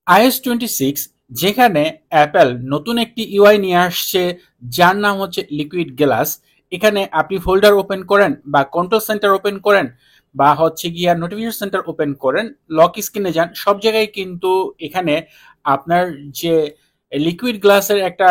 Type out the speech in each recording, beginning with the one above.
iOS 26 যেখানে Apple নতুন একটি ইউআই নিয়ে আসছে যার নাম হচ্ছে লিকুইড গ্লাস। এখানে আপনি ফোল্ডার ওপেন করেন বা কন্ট্রোল সেন্টার ওপেন করেন বা হচ্ছে গিয়া নোটিফিকেশন সেন্টার ওপেন করেন, লক স্ক্রিনে যান, সব জায়গায় কিন্তু এখানে আপনার যে লিকুইড গ্লাসের একটা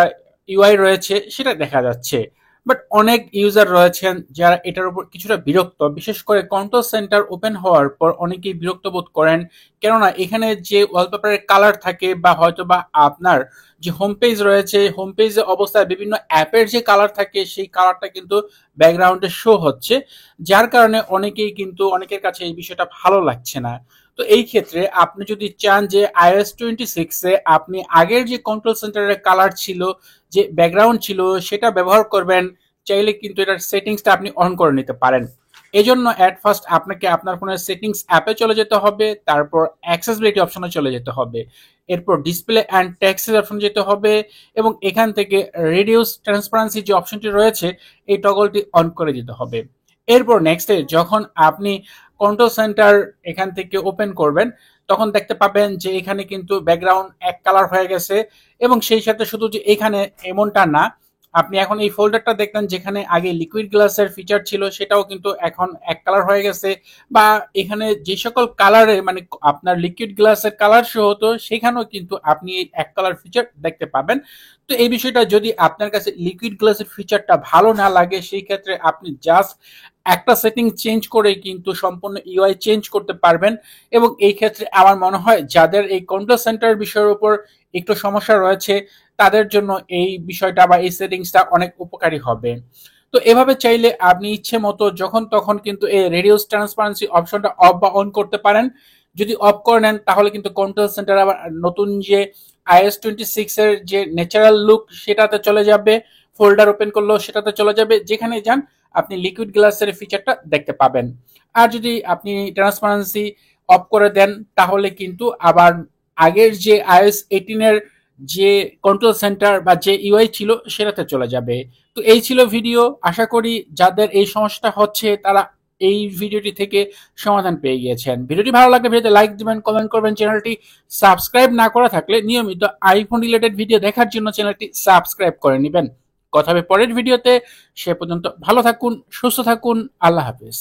ইউআই রয়েছে সেটা দেখা যাচ্ছে। বাট অনেক ইউজার রয়েছেন যারা এটার উপর কিছুটা বিরক্ত, বিশেষ করে কন্ট্রোল সেন্টার ওপেন হওয়ার পর অনেকেই বিরক্ত বোধ করেন। কেননা এখানে যে ওয়ালপেপারের কালার থাকে বা হয়তো বা আপনার যে হোম পেজ রয়েছে, হোম পেজে অবস্থায় বিভিন্ন অ্যাপের যে কালার থাকে সেই কালারটা কিন্তু ব্যাকগ্রাউন্ডে শো হচ্ছে, যার কারণে অনেকেই কিন্তু অনেকের কাছে এই বিষয়টা ভালো লাগছে না। তো এই ক্ষেত্রে আপনি যদি চান যে iOS 26 আপনি আগের যে কন্ট্রোল সেন্টারের কালার ছিল, যে ব্যাকগ্রাউন্ড ছিল, সেটা ব্যবহার করবেন, চাইলে কিন্তু এটার সেটিংসটা আপনি অন করে নিতে পারেন। এজন্য অ্যাট ফার্স্ট আপনাকে আপনার ফোনের সেটিংস অ্যাপে চলে যেতে হবে, তারপর অ্যাক্সেসিবিলিটি অপশনে চলে যেতে হবে, এরপর ডিসপ্লে অ্যান্ড টেক্সট অপশন যেতে হবে এবং এখান থেকে রিডিউস ট্রান্সপারেন্সি যে অপশনটি রয়েছে এই টগলটি অন করে দিতে হবে। এরপর নেক্সটে যখন আপনি কন্ট্রোল সেন্টার এখান থেকে ওপেন করবেন, তখন দেখতে পাবেন যে এখানে কিন্তু ব্যাকগ্রাউন্ড এক কালার হয়ে গেছে। এবং সেই সাথে শুধু যে এখানে এমনটা না, আপনি এখন এই ফোল্ডারটা দেখলেন যেখানে আগে লিকুইড গ্লাসের ফিচার ছিল সেটাও কিন্তু এখন এক কালার হয়ে গেছে। বা এখানে যে সকল কালারে মানে আপনার লিকুইড গ্লাসের কালার শো হতো সেখানেও কিন্তু আপনি এই এক কালার ফিচার দেখতে পাবেন। তো এই বিষয়টা যদি আপনার কাছে লিকুইড গ্লাসের ফিচারটা ভালো না লাগে, সেই ক্ষেত্রে আপনি জাস্ট একটা সেটিং চেঞ্জ করে কিন্তু সম্পূর্ণ ইউআই চেঞ্জ করতে পারবেন। এবং এই ক্ষেত্রে আমার মনে হয় যাদের এই কন্ট্রোল সেন্টার বিষয়ের উপর একটু সমস্যা রয়েছে তাদের জন্য এই বিষয়টা বা এই সেটিংসটা অনেক উপকারী হবে। তো এভাবে চাইলে আপনি ইচ্ছে মতো যখন তখন কিন্তু এই রেডিউস ট্রান্সপারেন্সি অপশনটা অফ বা অন করতে পারেন। যদি অফ করে নেন তাহলে কিন্তু কন্ট্রোল সেন্টার আবার নতুন যে iOS 26 যে ন্যাচারাল লুক সেটাতে চলে যাবে, ফোল্ডার ওপেন করলেও সেটাতে চলে যাবে, যেখানে যান আপনি লিকুইড গ্লাসের ফিচারটা দেখতে পাবেন। আর যদি আপনি ট্রান্সপারেন্সি অফ করে দেন তাহলে কিন্তু আবার আগের যে iOS 18 যে কন্ট্রোল সেন্টার বা যে ইউআই ছিল সেটাতে চলে যাবে। তো এই ছিল ভিডিও, আশা করি যাদের এই সমস্যাটা হচ্ছে তারা এই ভিডিওটি থেকে সমাধান পেয়ে গিয়েছেন। ভিডিওটি ভালো লাগলে ভিডিওতে লাইক দিবেন, কমেন্ট করবেন, চ্যানেলটি সাবস্ক্রাইব না করা থাকলে নিয়মিত আইফোন রিলেটেড ভিডিও দেখার জন্য চ্যানেলটি সাবস্ক্রাইব করে নেবেন। কথা হবে পরের ভিডিওতে, সে পর্যন্ত ভালো থাকুন, সুস্থ থাকুন, আল্লাহ হাফিজ।